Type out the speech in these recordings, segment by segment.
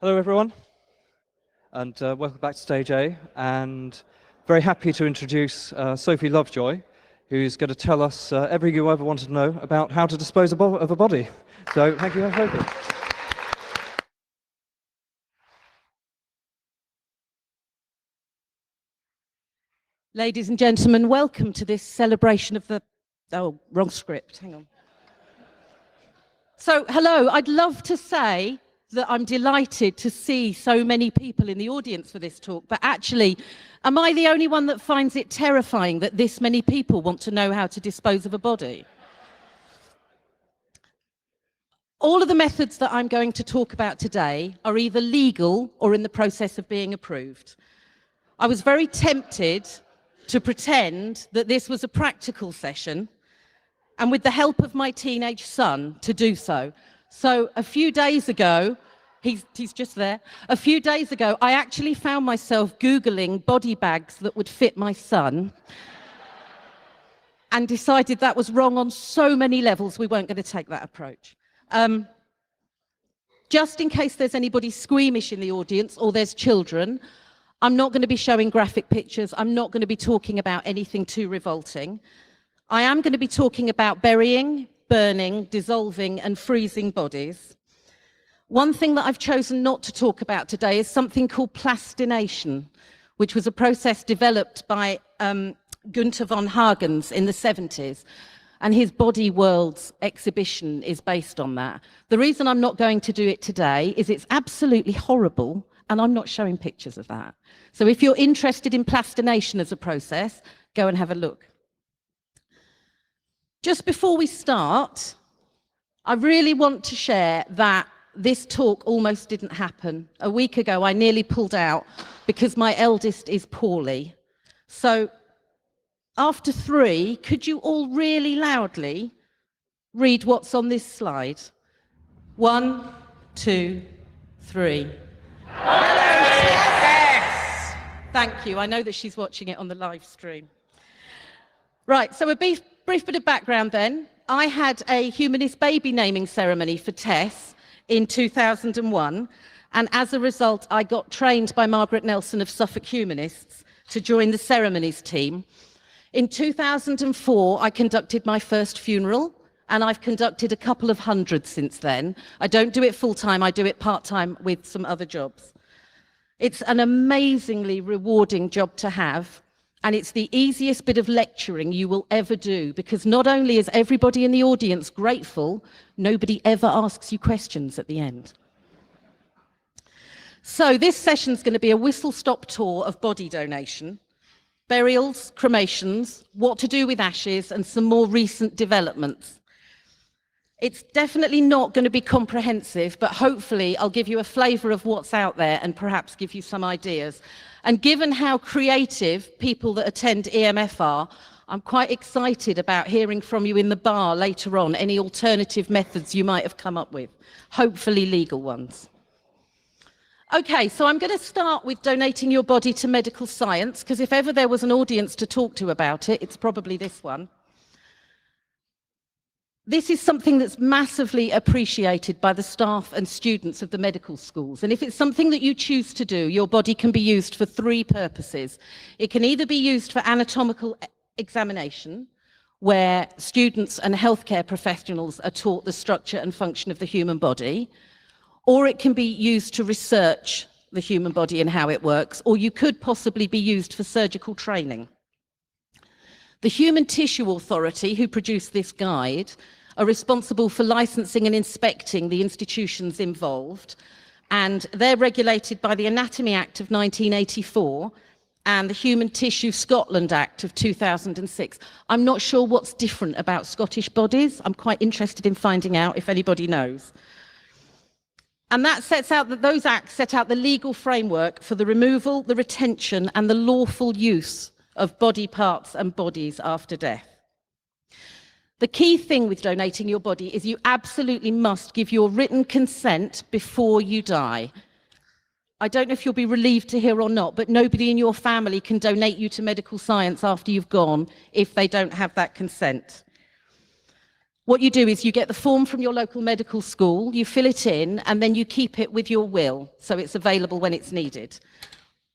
Hello everyone, and welcome back to Stage A, and very happy to introduce Sophie Lovejoy, who's going to tell us everything you ever wanted to know about how to dispose of a body. So thank you, Sophie. Ladies and gentlemen, welcome to this celebration of the... Oh, wrong script, hang on. So, hello, I'd love to say that I'm delighted to see so many people in the audience for this talk, but actually, am I the only one that finds it terrifying that this many people want to know how to dispose of a body? All of the methods that I'm going to talk about today are either legal or in the process of being approved. I was very tempted to pretend that this was a practical session, and with the help of my teenage son to do so. So a few days ago, he's just there. A few days ago, I actually found myself Googling body bags that would fit my son and decided that was wrong on so many levels, we weren't going to take that approach. Just in case there's anybody squeamish in the audience or there's children, I'm not going to be showing graphic pictures. I'm not going to be talking about anything too revolting. I am going to be talking about burying, burning, dissolving and freezing bodies. One thing that I've chosen not to talk about today is something called plastination, which was a process developed by Gunther von Hagens in the 70s. And his Body Worlds exhibition is based on that. The reason I'm not going to do it today is it's absolutely horrible, and I'm not showing pictures of that. So if you're interested in plastination as a process, go and have a look. Just before we start, I really want to share that this talk almost didn't happen. A week ago, I nearly pulled out because my eldest is poorly. So after 3, could you all really loudly read what's on this slide? 1, 2, 3. Yes! Thank you. I know that she's watching it on the live stream. Right, so a brief bit of background then. I had a humanist baby naming ceremony for Tess in 2001, and as a result, I got trained by Margaret Nelson of Suffolk Humanists to join the ceremonies team. In 2004, I conducted my first funeral, and I've conducted a couple of hundred since then. I don't do it full-time, I do it part-time with some other jobs. It's an amazingly rewarding job to have, and it's the easiest bit of lecturing you will ever do, because not only is everybody in the audience grateful, nobody ever asks you questions at the end. So this session's going to be a whistle-stop tour of body donation, burials, cremations, what to do with ashes, and some more recent developments. It's definitely not going to be comprehensive, but hopefully I'll give you a flavour of what's out there and perhaps give you some ideas. And given how creative people that attend EMF are, I'm quite excited about hearing from you in the bar later on, any alternative methods you might have come up with, hopefully legal ones. Okay, so I'm going to start with donating your body to medical science, because if ever there was an audience to talk to about it, it's probably this one. This is something that's massively appreciated by the staff and students of the medical schools. And if it's something that you choose to do, your body can be used for 3 purposes. It can either be used for anatomical examination, where students and healthcare professionals are taught the structure and function of the human body, or it can be used to research the human body and how it works, or you could possibly be used for surgical training. The Human Tissue Authority, who produced this guide, are responsible for licensing and inspecting the institutions involved, and they're regulated by the Anatomy Act of 1984 and the Human Tissue Scotland Act of 2006. I'm not sure what's different about Scottish bodies. I'm quite interested in finding out if anybody knows. And that sets out that those acts set out the legal framework for the removal, the retention, and the lawful use of body parts and bodies after death. The key thing with donating your body is you absolutely must give your written consent before you die. I don't know if you'll be relieved to hear or not, but nobody in your family can donate you to medical science after you've gone if they don't have that consent. What you do is you get the form from your local medical school, you fill it in, and then you keep it with your will, so it's available when it's needed.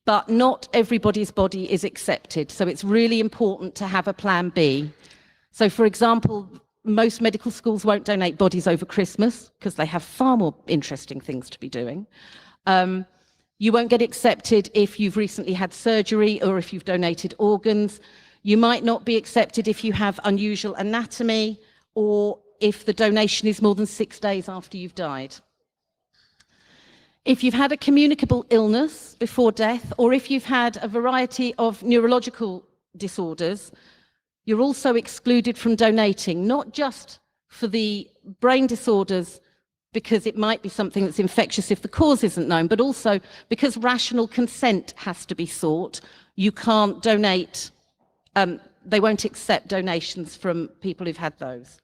But not everybody's body is accepted, so it's really important to have a plan B. So, for example, most medical schools won't donate bodies over Christmas because they have far more interesting things to be doing. You won't get accepted if you've recently had surgery or if you've donated organs. You might not be accepted if you have unusual anatomy or if the donation is more than 6 days after you've died. If you've had a communicable illness before death, or if you've had a variety of neurological disorders, you're also excluded from donating, not just for the brain disorders because it might be something that's infectious if the cause isn't known, but also because rational consent has to be sought. You can't donate, they won't accept donations from people who've had those.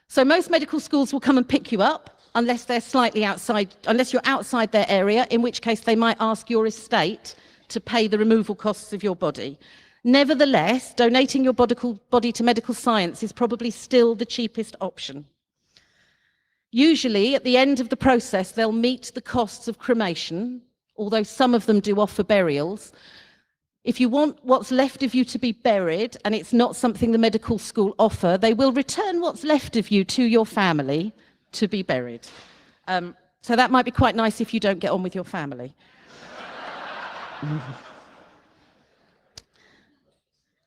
So most medical schools will come and pick you up unless they're slightly outside, unless you're outside their area, in which case they might ask your estate to pay the removal costs of your body. Nevertheless, donating your body to medical science is probably still the cheapest option. Usually, at the end of the process, they'll meet the costs of cremation, although some of them do offer burials. If you want what's left of you to be buried, and it's not something the medical school offer, they will return what's left of you to your family to be buried. So that might be quite nice if you don't get on with your family.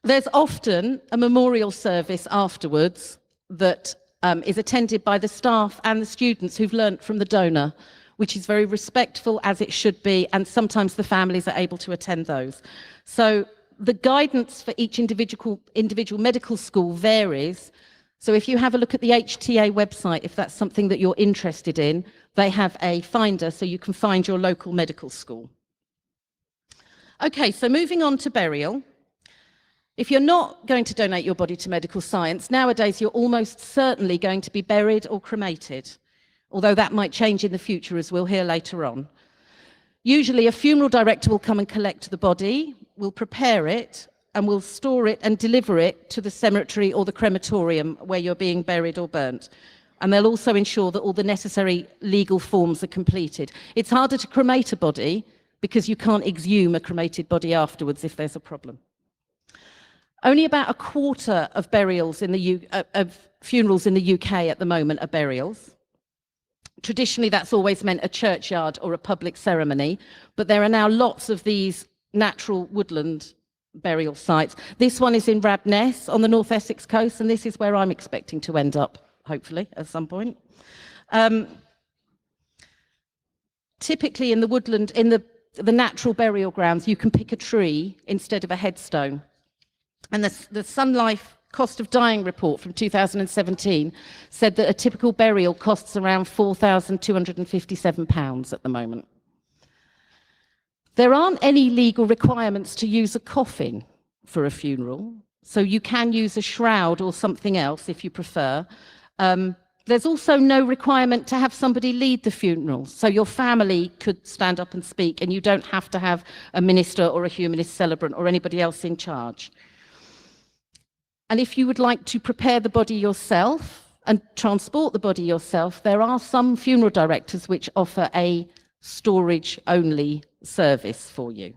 There's often a memorial service afterwards that is attended by the staff and the students who've learnt from the donor, which is very respectful, as it should be, and sometimes the families are able to attend those. So the guidance for each individual medical school varies. So if you have a look at the HTA website, if that's something that you're interested in, they have a finder so you can find your local medical school. Okay, so moving on to burial. If you're not going to donate your body to medical science, nowadays you're almost certainly going to be buried or cremated, although that might change in the future, as we'll hear later on. Usually a funeral director will come and collect the body, will prepare it, and will store it and deliver it to the cemetery or the crematorium where you're being buried or burnt. And they'll also ensure that all the necessary legal forms are completed. It's harder to cremate a body because you can't exhume a cremated body afterwards if there's a problem. Only about a quarter of burials in of funerals in the UK at the moment are burials. Traditionally, that's always meant a churchyard or a public ceremony, but there are now lots of these natural woodland burial sites. This one is in Rabness on the North Essex coast, and this is where I'm expecting to end up, hopefully, at some point. Typically in the woodland, in the natural burial grounds, you can pick a tree instead of a headstone. And the Sun Life Cost of Dying report from 2017 said that a typical burial costs around £4,257 at the moment. There aren't any legal requirements to use a coffin for a funeral, so you can use a shroud or something else if you prefer. There's also no requirement to have somebody lead the funeral, so your family could stand up and speak, and you don't have to have a minister or a humanist celebrant or anybody else in charge. And if you would like to prepare the body yourself and transport the body yourself, there are some funeral directors which offer a storage-only service for you.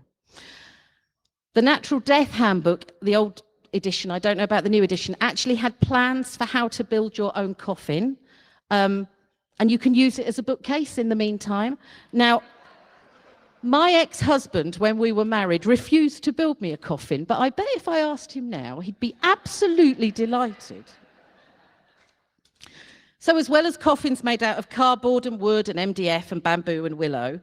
The Natural Death Handbook, the old edition, I don't know about the new edition, actually had plans for how to build your own coffin, and you can use it as a bookcase in the meantime. Now, my ex-husband, when we were married, refused to build me a coffin, but I bet if I asked him now, he'd be absolutely delighted. So as well as coffins made out of cardboard and wood and MDF and bamboo and willow,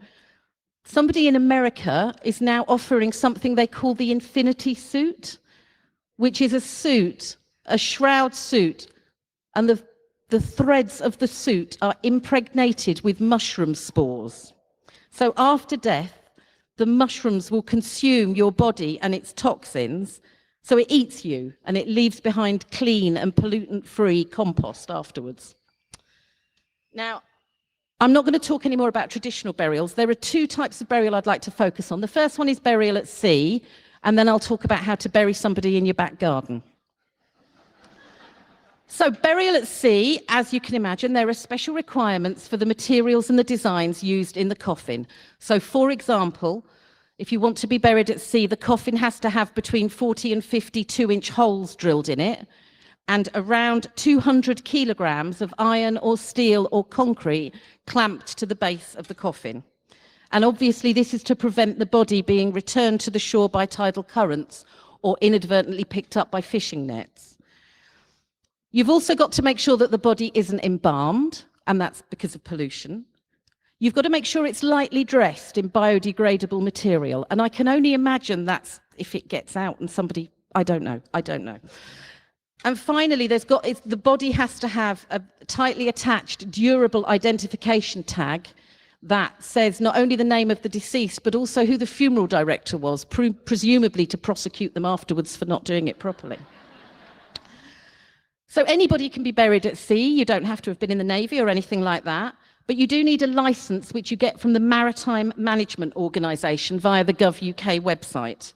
somebody in America is now offering something they call the infinity suit, which is a suit, a shroud suit, and the threads of the suit are impregnated with mushroom spores. So after death, the mushrooms will consume your body and its toxins, so it eats you and it leaves behind clean and pollutant-free compost afterwards. Now, I'm not going to talk any more about traditional burials. There are two types of burial I'd like to focus on. The first one is burial at sea, and then I'll talk about how to bury somebody in your back garden. So burial at sea, as you can imagine, there are special requirements for the materials and the designs used in the coffin. So for example, if you want to be buried at sea, the coffin has to have between 40 and 50 2-inch holes drilled in it, and around 200 kilograms of iron or steel or concrete clamped to the base of the coffin. And obviously this is to prevent the body being returned to the shore by tidal currents or inadvertently picked up by fishing nets. You've also got to make sure that the body isn't embalmed, and that's because of pollution. You've got to make sure it's lightly dressed in biodegradable material, and I can only imagine that's if it gets out and somebody, I don't know. And finally, the body has to have a tightly attached, durable identification tag that says not only the name of the deceased, but also who the funeral director was, presumably to prosecute them afterwards for not doing it properly. So anybody can be buried at sea. You don't have to have been in the Navy or anything like that, but you do need a license, which you get from the Maritime Management Organisation via the Gov.uk website.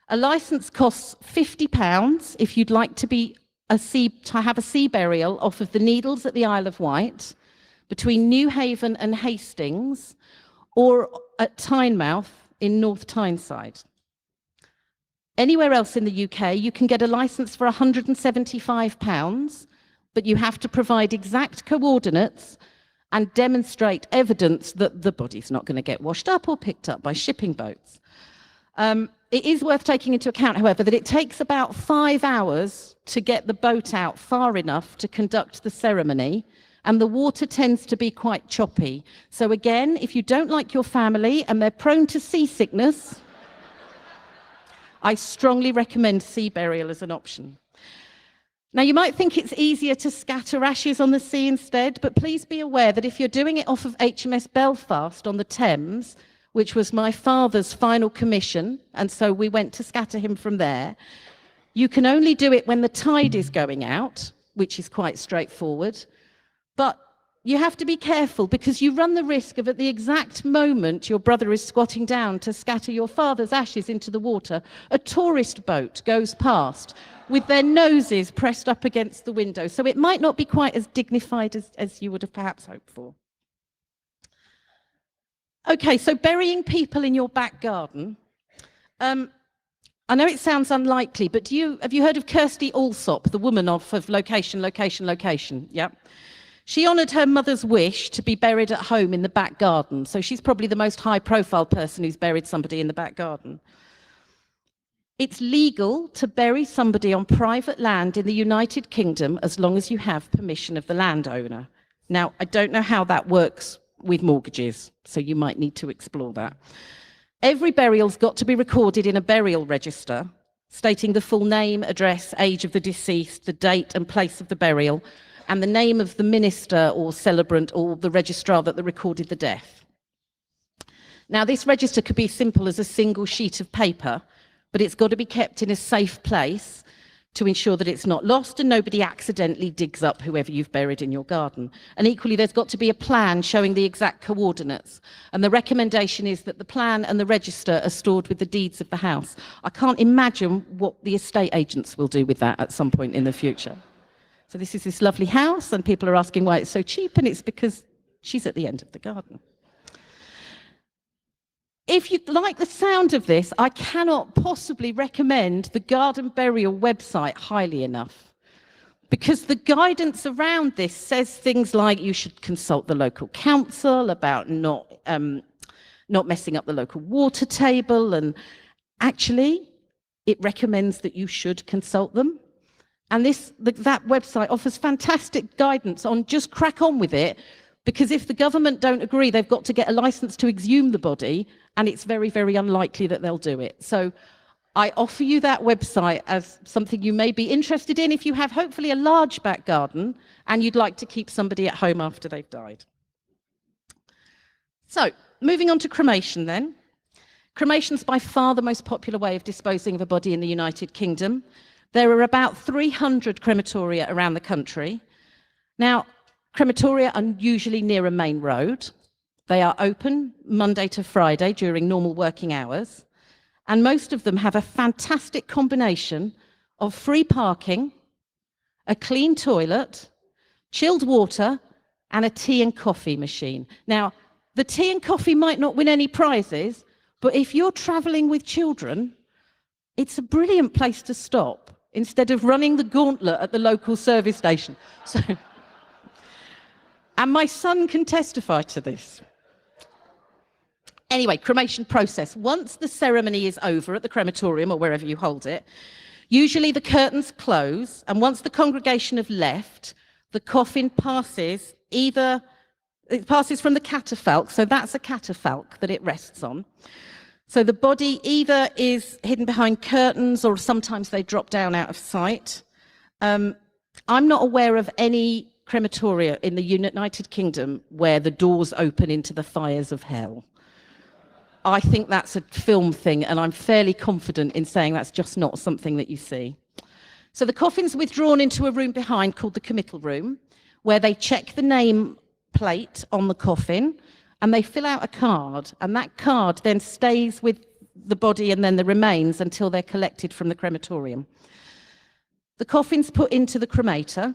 A license costs £50 if you'd like to have a sea burial off of the Needles at the Isle of Wight, between Newhaven and Hastings, or at Tynemouth in North Tyneside. Anywhere else in the UK, you can get a license for £175, but you have to provide exact coordinates and demonstrate evidence that the body's not going to get washed up or picked up by shipping boats. It is worth taking into account, however, that it takes about 5 hours to get the boat out far enough to conduct the ceremony, and the water tends to be quite choppy. So again, if you don't like your family and they're prone to seasickness, I strongly recommend sea burial as an option. Now, you might think it's easier to scatter ashes on the sea instead, but please be aware that if you're doing it off of HMS Belfast on the Thames, which was my father's final commission, and so we went to scatter him from there, you can only do it when the tide is going out, which is quite straightforward. But you have to be careful, because you run the risk of, at the exact moment your brother is squatting down to scatter your father's ashes into the water, a tourist boat goes past with their noses pressed up against the window. So it might not be quite as dignified as you would have perhaps hoped for. Okay, so burying people in your back garden. I know it sounds unlikely, but have you heard of Kirsty Allsop, the woman of Location, Location, Location? Yeah. She honoured her mother's wish to be buried at home in the back garden. So she's probably the most high-profile person who's buried somebody in the back garden. It's legal to bury somebody on private land in the United Kingdom as long as you have permission of the landowner. Now, I don't know how that works with mortgages, so you might need to explore that. Every burial's got to be recorded in a burial register, stating the full name, address, age of the deceased, the date and place of the burial, and the name of the minister or celebrant or the registrar that recorded the death. Now, this register could be simple as a single sheet of paper, but it's got to be kept in a safe place to ensure that it's not lost and nobody accidentally digs up whoever you've buried in your garden. And equally, there's got to be a plan showing the exact coordinates. And the recommendation is that the plan and the register are stored with the deeds of the house. I can't imagine what the estate agents will do with that at some point in the future. So this is this lovely house, and people are asking why it's so cheap, and it's because she's at the end of the garden. If you like the sound of this, I cannot possibly recommend the garden burial website highly enough, because the guidance around this says things like you should consult the local council about not messing up the local water table, and actually it recommends that you should consult them. And that website offers fantastic guidance on just crack on with it, because if the government don't agree, they've got to get a license to exhume the body, and it's very, very unlikely that they'll do it. So I offer you that website as something you may be interested in if you have hopefully a large back garden and you'd like to keep somebody at home after they've died. So moving on to cremation then. Cremation's by far the most popular way of disposing of a body in the United Kingdom. There are about 300 crematoria around the country. Now, crematoria are usually near a main road. They are open Monday to Friday during normal working hours. And most of them have a fantastic combination of free parking, a clean toilet, chilled water, and a tea and coffee machine. Now, the tea and coffee might not win any prizes, but if you're traveling with children, it's a brilliant place to stop instead of running the gauntlet at the local service station. So, and my son can testify to this. Anyway, cremation process. Once the ceremony is over at the crematorium or wherever you hold it, usually the curtains close, and once the congregation have left, the coffin passes from the catafalque, so that's a catafalque that it rests on. So the body either is hidden behind curtains or sometimes they drop down out of sight. I'm not aware of any crematoria in the United Kingdom where the doors open into the fires of hell. I think that's a film thing, and I'm fairly confident in saying that's just not something that you see. So the coffin's withdrawn into a room behind called the committal room, where they check the name plate on the coffin, and they fill out a card, and that card then stays with the body and then the remains until they're collected from the crematorium. The coffin's put into the cremator.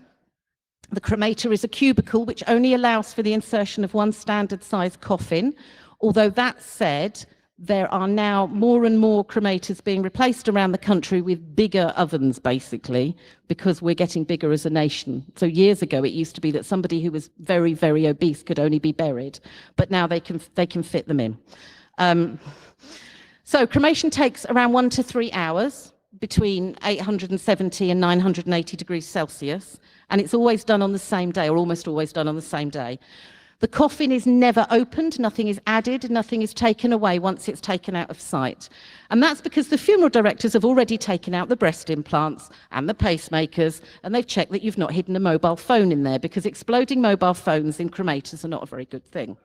The cremator is a cubicle which only allows for the insertion of one standard-sized coffin. Although that said, there are now more and more cremators being replaced around the country with bigger ovens, basically, because we're getting bigger as a nation. So years ago, it used to be that somebody who was very, very obese could only be buried, but now they can fit them in. So cremation takes around 1 to 3 hours, between 870 and 980 degrees Celsius, and it's always done on the same day, or almost always done on the same day. The coffin is never opened, nothing is added, nothing is taken away once it's taken out of sight. And that's because the funeral directors have already taken out the breast implants and the pacemakers, and they've checked that you've not hidden a mobile phone in there, because exploding mobile phones in cremators are not a very good thing.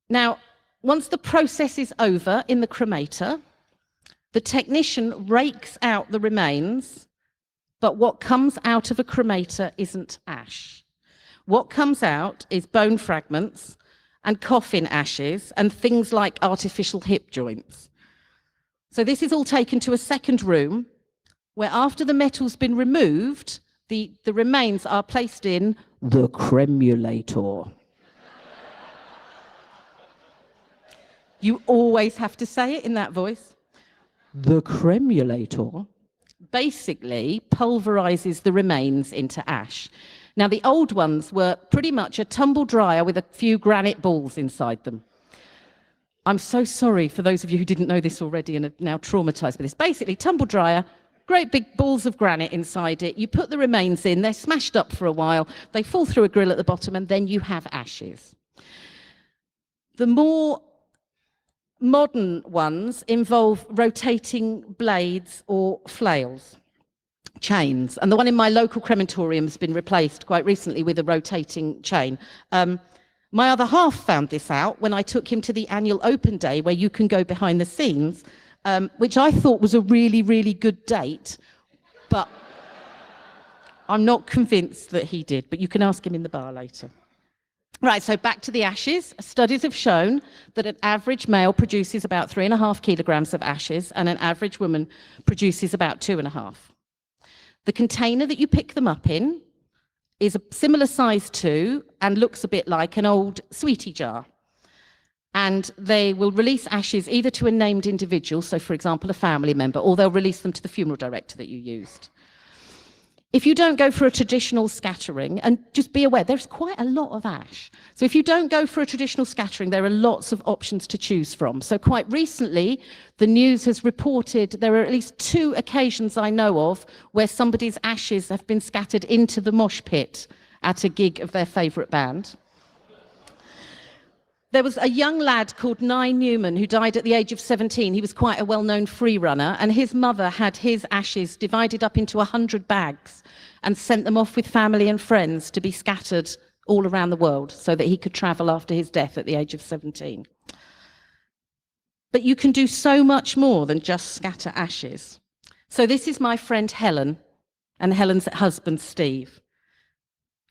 Now, once the process is over in the cremator, the technician rakes out the remains, but what comes out of a cremator isn't ash. What comes out is bone fragments and coffin ashes and things like artificial hip joints. So this is all taken to a second room where, after the metal's been removed, the remains are placed in the cremulator. You always have to say it in that voice. The cremulator basically pulverizes the remains into ash. Now, the old ones were pretty much a tumble dryer with a few granite balls inside them. I'm so sorry for those of you who didn't know this already and are now traumatized by this. Basically, tumble dryer, great big balls of granite inside it. You put the remains in, they're smashed up for a while, they fall through a grill at the bottom, and then you have ashes. The more modern ones involve rotating blades or flails. Chains, and the one in my local crematorium has been replaced quite recently with a rotating chain. My other half found this out when I took him to the annual open day where you can go behind the scenes, which I thought was a really, really good date, but I'm not convinced that he did, but you can ask him in the bar later. Right, so back to the ashes. Studies have shown that an average male produces about 3.5 kilograms of ashes, and an average woman produces about 2.5. The container that you pick them up in is a similar size to and looks a bit like an old sweetie jar. And they will release ashes either to a named individual, so for example, a family member, or they'll release them to the funeral director that you used. If you don't go for a traditional scattering, and just be aware, there's quite a lot of ash. So if you don't go for a traditional scattering, there are lots of options to choose from. So quite recently, the news has reported there are at least 2 occasions I know of where somebody's ashes have been scattered into the mosh pit at a gig of their favourite band. There was a young lad called Nye Newman who died at the age of 17. He was quite a well-known free runner, and his mother had his ashes divided up into 100 bags and sent them off with family and friends to be scattered all around the world so that he could travel after his death at the age of 17. But you can do so much more than just scatter ashes. So this is my friend Helen and Helen's husband, Steve.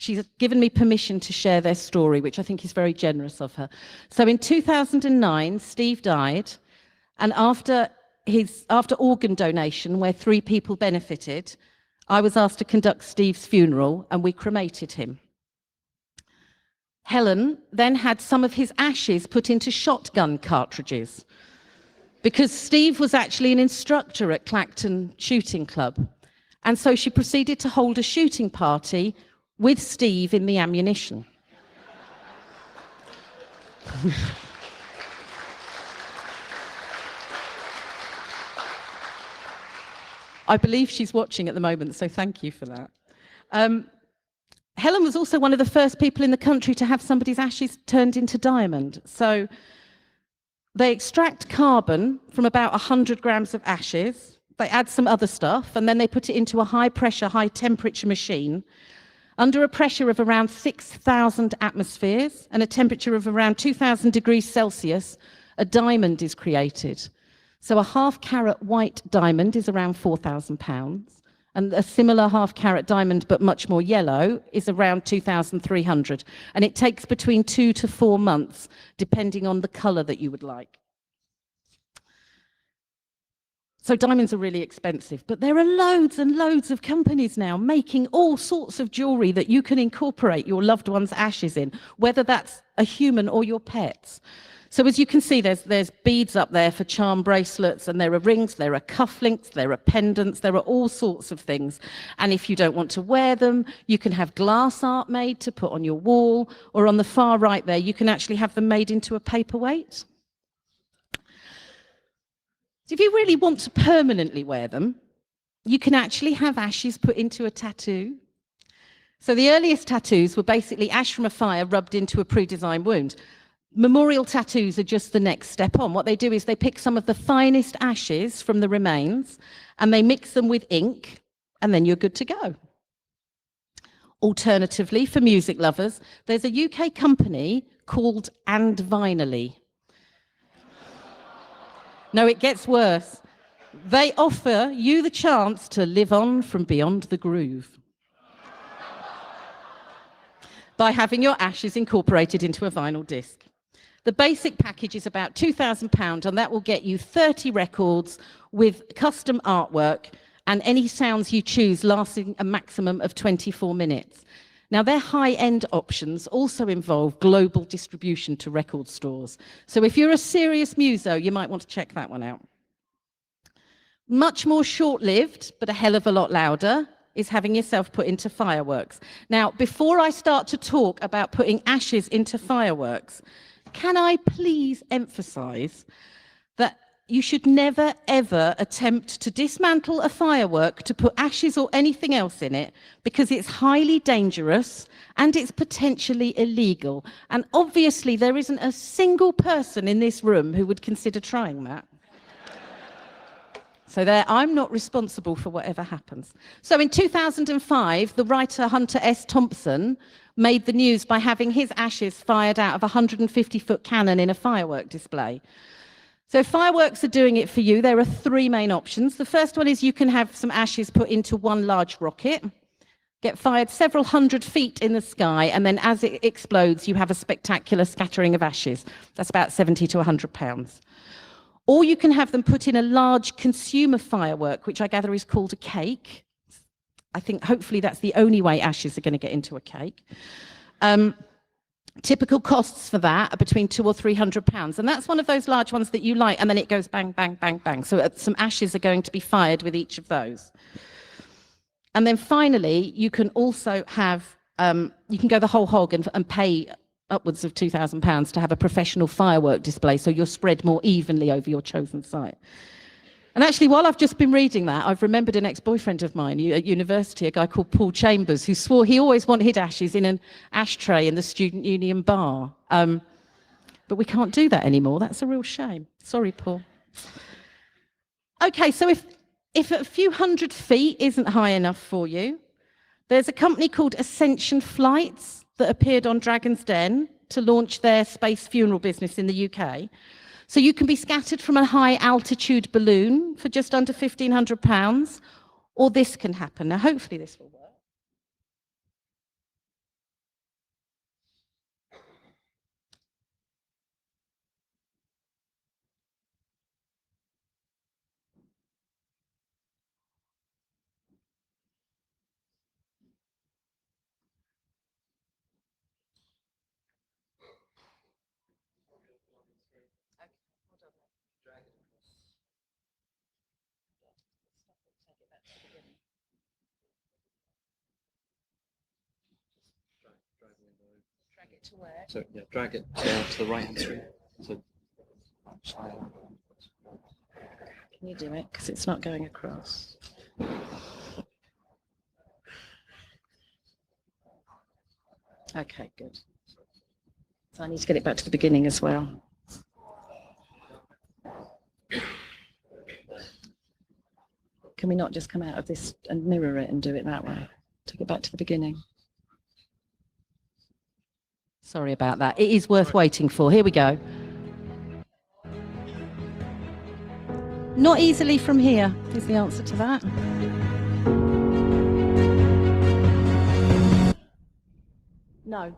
She's given me permission to share their story, which I think is very generous of her. So in 2009, Steve died, and after organ donation, where 3 people benefited, I was asked to conduct Steve's funeral, and we cremated him. Helen then had some of his ashes put into shotgun cartridges, because Steve was actually an instructor at Clacton Shooting Club. And so she proceeded to hold a shooting party with Steve in the ammunition. I believe she's watching at the moment, so thank you for that. Helen was also one of the first people in the country to have somebody's ashes turned into diamond. So they extract carbon from about 100 grams of ashes, they add some other stuff, and then they put it into a high-pressure, high-temperature machine under a pressure of around 6,000 atmospheres and a temperature of around 2,000 degrees Celsius. A diamond is created. So a half-carat white diamond is around £4,000, and a similar half-carat diamond, but much more yellow, is around 2,300. And it takes between 2 to 4 months, depending on the color that you would like. So diamonds are really expensive, but there are loads and loads of companies now making all sorts of jewelry that you can incorporate your loved one's ashes in, whether that's a human or your pets. So as you can see, there's beads up there for charm bracelets, and there are rings, there are cufflinks, there are pendants, there are all sorts of things. And if you don't want to wear them, you can have glass art made to put on your wall, or on the far right there, you can actually have them made into a paperweight. So if you really want to permanently wear them, you can actually have ashes put into a tattoo. So the earliest tattoos were basically ash from a fire rubbed into a pre-designed wound. Memorial tattoos are just the next step on. What they do is they pick some of the finest ashes from the remains and they mix them with ink, and then you're good to go. Alternatively, for music lovers, there's a UK company called And Vinyl. No, it gets worse. They offer you the chance to live on from beyond the groove by having your ashes incorporated into a vinyl disc. The basic package is about £2,000, and that will get you 30 records with custom artwork and any sounds you choose lasting a maximum of 24 minutes. Now, their high-end options also involve global distribution to record stores. So if you're a serious muso, you might want to check that one out. Much more short-lived, but a hell of a lot louder, is having yourself put into fireworks. Now, before I start to talk about putting ashes into fireworks, can I please emphasize that you should never, ever attempt to dismantle a firework to put ashes or anything else in it, because it's highly dangerous and it's potentially illegal. And obviously, there isn't a single person in this room who would consider trying that. So there, I'm not responsible for whatever happens. So in 2005, the writer Hunter S. Thompson made the news by having his ashes fired out of a 150-foot cannon in a firework display. So fireworks are doing it for you. There are three main options. The first one is you can have some ashes put into one large rocket, get fired several hundred feet in the sky, and then as it explodes, you have a spectacular scattering of ashes. That's about 70 to 100 pounds. Or you can have them put in a large consumer firework, which I gather is called a cake. I think hopefully that's the only way ashes are going to get into a cake. Typical costs for that are between £200 or £300. And that's one of those large ones that you light, and then it goes bang, bang, bang, bang. So some ashes are going to be fired with each of those. And then finally, you can also have, you can go the whole hog and pay upwards of £2,000 to have a professional firework display, so you're spread more evenly over your chosen site. And actually, while I've just been reading that, I've remembered an ex-boyfriend of mine at university, a guy called Paul Chambers, who swore he always wanted ashes in an ashtray in the student union bar. But we can't do that anymore. That's a real shame. Sorry, Paul. Okay, so if a few hundred feet isn't high enough for you, there's a company called Ascension Flights that appeared on Dragon's Den to launch their space funeral business in the UK. So you can be scattered from a high altitude balloon for just under £1,500, or this can happen. Now, hopefully this will work. Drag it to where? So yeah, drag it to the right hand screen. So, Can you do it? Because it's not going across. Okay, good. So I need to get it back to the beginning as well. Can we not just come out of this and mirror it and do it that way? Take it back to the beginning. Sorry about that. It is worth waiting for. Here we go. Not easily from here is the answer to that. No.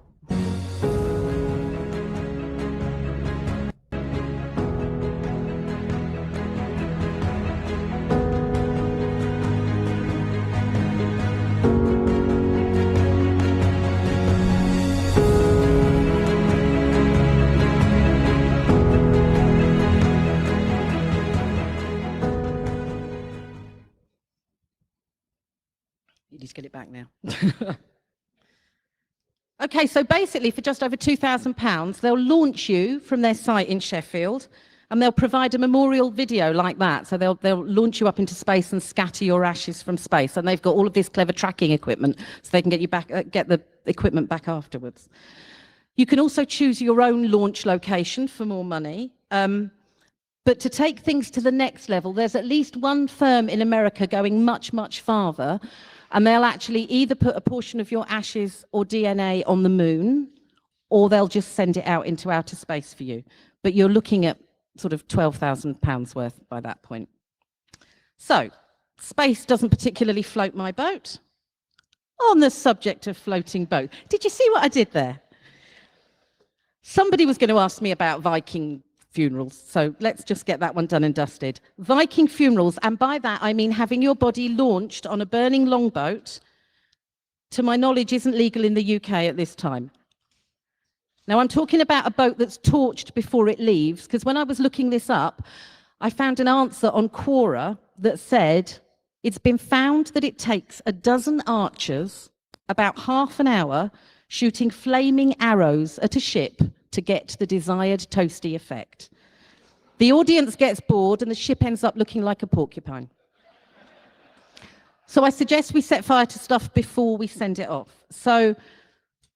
You just get it back now. Okay, so basically for just over £2,000, they'll launch you from their site in Sheffield and they'll provide a memorial video like that. So they'll launch you up into space and scatter your ashes from space. And they've got all of this clever tracking equipment so they can get you back, get the equipment back afterwards. You can also choose your own launch location for more money. But to take things to the next level, there's at least one firm in America going much, much farther. And they'll actually either put a portion of your ashes or DNA on the moon, or they'll just send it out into outer space for you. But you're looking at sort of £12,000 worth by that point. So, space doesn't particularly float my boat. On the subject of floating boat, did you see what I did there? Somebody was going to ask me about Viking funerals, so let's just get that one done and dusted. Viking funerals, and by that I mean having your body launched on a burning longboat, to my knowledge isn't legal in the UK at this time. Now I'm talking about a boat that's torched before it leaves, because when I was looking this up, I found an answer on Quora that said it's been found that it takes a dozen archers about half an hour shooting flaming arrows at a ship to get the desired toasty effect. The audience gets bored and the ship ends up looking like a porcupine. So I suggest we set fire to stuff before we send it off. So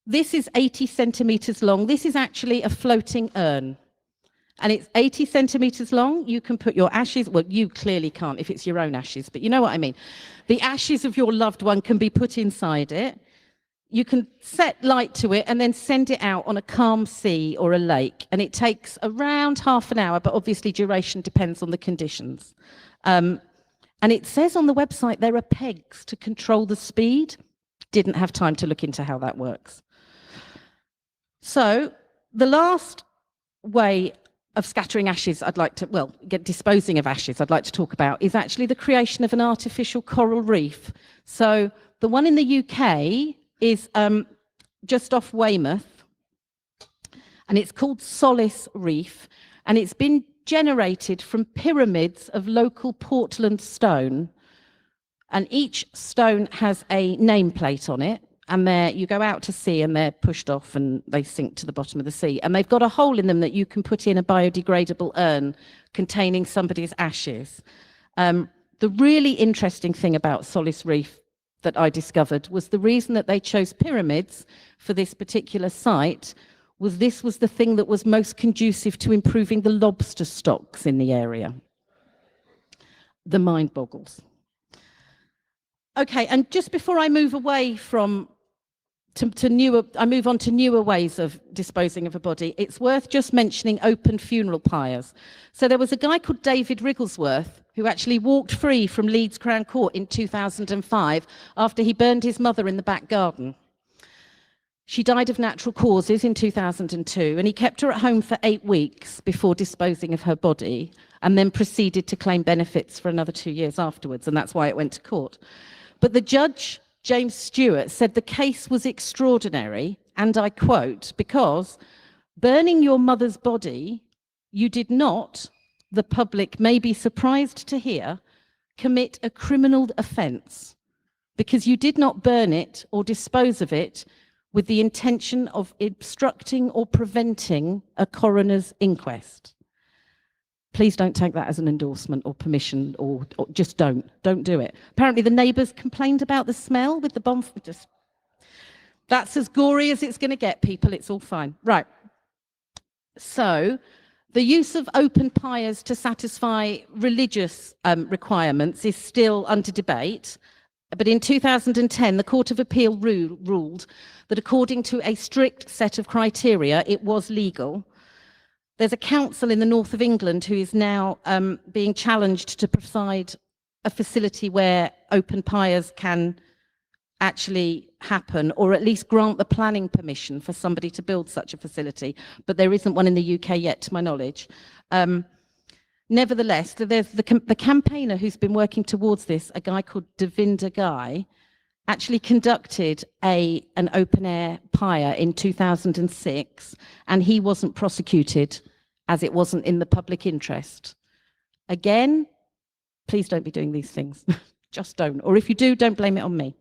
this is 80 centimeters long. This is actually a floating urn. And it's 80 centimeters long. You can put your ashes, well, you clearly can't if it's your own ashes, but you know what I mean. The ashes of your loved one can be put inside it. You can set light to it and then send it out on a calm sea or a lake. And it takes around half an hour, but obviously duration depends on the conditions. And it says on the website there are pegs to control the speed. Didn't have time to look into how that works. So the last way of scattering ashes I'd like to, well, disposing of ashes I'd like to talk about is actually the creation of an artificial coral reef. So the one in the UK is just off Weymouth, and it's called Solace Reef, and it's been generated from pyramids of local Portland stone, and each stone has a nameplate on it, and you go out to sea and they're pushed off and they sink to the bottom of the sea, and they've got a hole in them that you can put in a biodegradable urn containing somebody's ashes. The really interesting thing about Solace Reef that I discovered was the reason that they chose pyramids for this particular site was this was the thing that was most conducive to improving the lobster stocks in the area. The mind boggles. Okay, and just before I move away from I move on to newer ways of disposing of a body, it's worth just mentioning open funeral pyres. So there was a guy called David Wrigglesworth who actually walked free from Leeds Crown Court in 2005 after he burned his mother in the back garden. She died of natural causes in 2002, and he kept her at home for 8 weeks before disposing of her body, and then proceeded to claim benefits for another 2 years afterwards, and that's why it went to court. But the judge, James Stewart, said the case was extraordinary, and I quote, because burning your mother's body, you did not the public may be surprised to hear, commit a criminal offence because you did not burn it or dispose of it with the intention of obstructing or preventing a coroner's inquest. Please don't take that as an endorsement or permission, or just don't do it. Apparently the neighbours complained about the smell with the bonfire. That's as gory as it's going to get, people. It's all fine. Right. So the use of open pyres to satisfy religious requirements is still under debate. But in 2010, the Court of Appeal ruled that according to a strict set of criteria, it was legal. There's a council in the north of England who is now being challenged to provide a facility where open pyres can actually happen, or at least grant the planning permission for somebody to build such a facility. But there isn't one in the UK yet, to my knowledge. Nevertheless, there's the campaigner who's been working towards this, a guy called Devinder Guy, actually conducted an open-air pyre in 2006, and he wasn't prosecuted as it wasn't in the public interest. Again, please don't be doing these things. Just don't. Or if you do, don't blame it on me.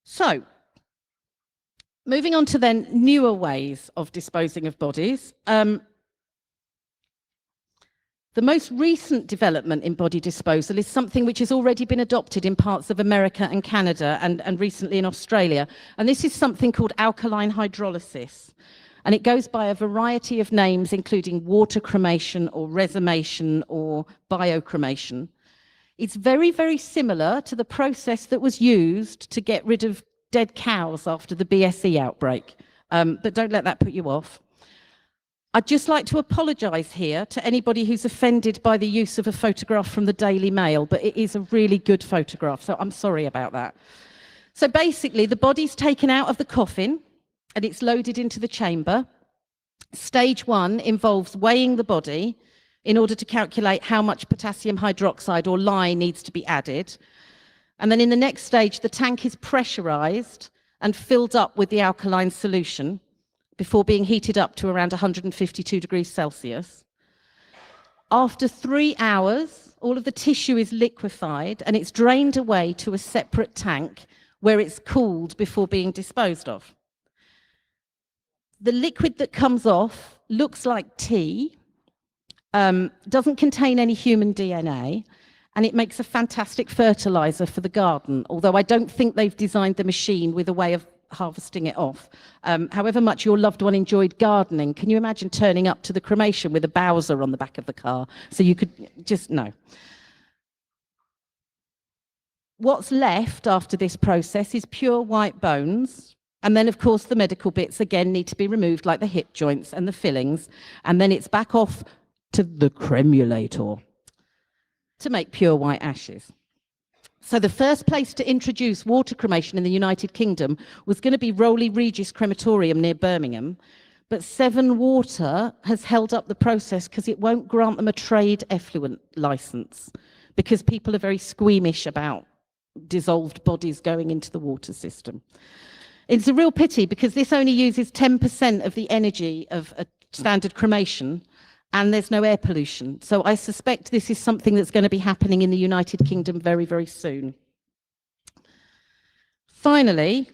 So, moving on to then newer ways of disposing of bodies. The most recent development in body disposal is something which has already been adopted in parts of America and Canada and recently in Australia. And this is something called alkaline hydrolysis. And it goes by a variety of names, including water cremation or resomation or biocremation. It's very, very similar to the process that was used to get rid of dead cows after the BSE outbreak. But don't let that put you off. I'd just like to apologise here to anybody who's offended by the use of a photograph from the Daily Mail, but it is a really good photograph, so I'm sorry about that. So basically, the body's taken out of the coffin and it's loaded into the chamber. Stage 1 involves weighing the body in order to calculate how much potassium hydroxide or lye needs to be added. And then in the next stage, the tank is pressurised and filled up with the alkaline solution before being heated up to around 152 degrees Celsius. After 3 hours, all of the tissue is liquefied and it's drained away to a separate tank where it's cooled before being disposed of. The liquid that comes off looks like tea, doesn't contain any human DNA, and it makes a fantastic fertilizer for the garden, although I don't think they've designed the machine with a way of harvesting it off. However much your loved one enjoyed gardening, can you imagine turning up to the cremation with a Bowser on the back of the car? So you could just, no. What's left after this process is pure white bones. And then, of course, the medical bits again need to be removed, like the hip joints and the fillings. And then it's back off to the cremulator to make pure white ashes. So the first place to introduce water cremation in the United Kingdom was going to be Rowley Regis Crematorium near Birmingham. But Severn Water has held up the process because it won't grant them a trade effluent licence, because people are very squeamish about dissolved bodies going into the water system. It's a real pity because this only uses 10% of the energy of a standard cremation, and there's no air pollution. So I suspect this is something that's going to be happening in the United Kingdom very, very soon. Finally,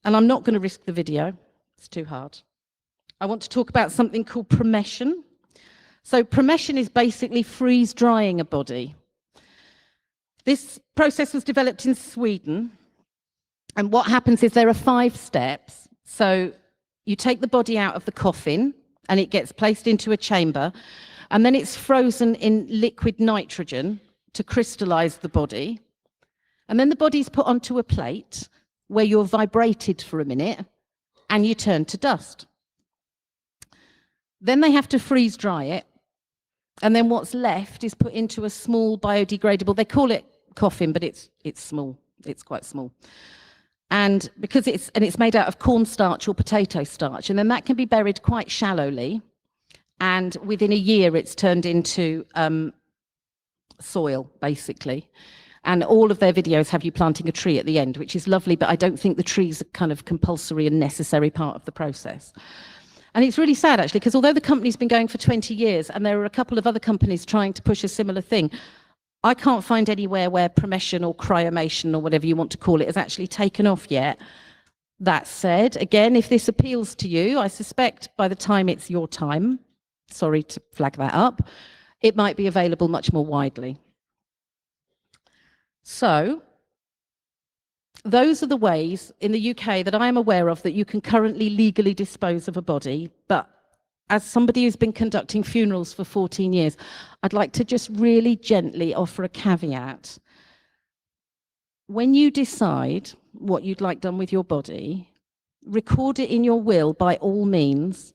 and I'm not going to risk the video, it's too hard, I want to talk about something called cremation. So cremation is basically freeze drying a body. This process was developed in Sweden. And what happens is there are 5 steps. So you take the body out of the coffin and it gets placed into a chamber, and then it's frozen in liquid nitrogen to crystallize the body. And then the body's put onto a plate where you're vibrated for a minute and you turn to dust. Then they have to freeze dry it. And then what's left is put into a small biodegradable, they call it coffin, but it's small, it's quite small. And because it's made out of cornstarch or potato starch, and then that can be buried quite shallowly, and within a year it's turned into soil, basically. And all of their videos have you planting a tree at the end, which is lovely, but I don't think the trees are kind of compulsory and necessary part of the process. And it's really sad, actually, because although the company's been going for 20 years and there are a couple of other companies trying to push a similar thing, I can't find anywhere where cremation or cryomation or whatever you want to call it has actually taken off yet. That said, again, if this appeals to you, I suspect by the time it's your time, sorry to flag that up, it might be available much more widely. So, those are the ways in the UK that I am aware of that you can currently legally dispose of a body. But as somebody who's been conducting funerals for 14 years, I'd like to just really gently offer a caveat. When you decide what you'd like done with your body, record it in your will by all means.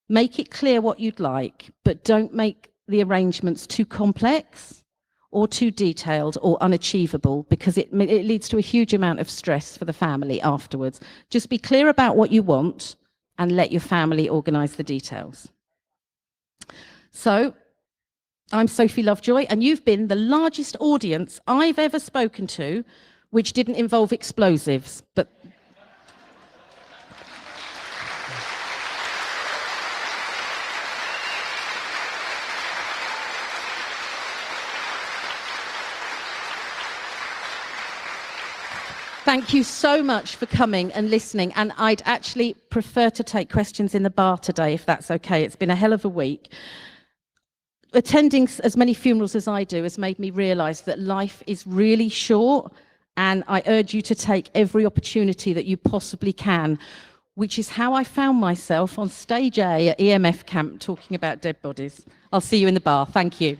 Make it clear what you'd like, but don't make the arrangements too complex or too detailed or unachievable, because it leads to a huge amount of stress for the family afterwards. Just be clear about what you want and let your family organise the details. So, I'm Sophie Lovejoy, and you've been the largest audience I've ever spoken to which didn't involve explosives, but thank you so much for coming and listening. And I'd actually prefer to take questions in the bar today, if that's okay. It's been a hell of a week. Attending as many funerals as I do has made me realise that life is really short, and I urge you to take every opportunity that you possibly can, which is how I found myself on stage A at EMF camp talking about dead bodies. I'll see you in the bar. Thank you.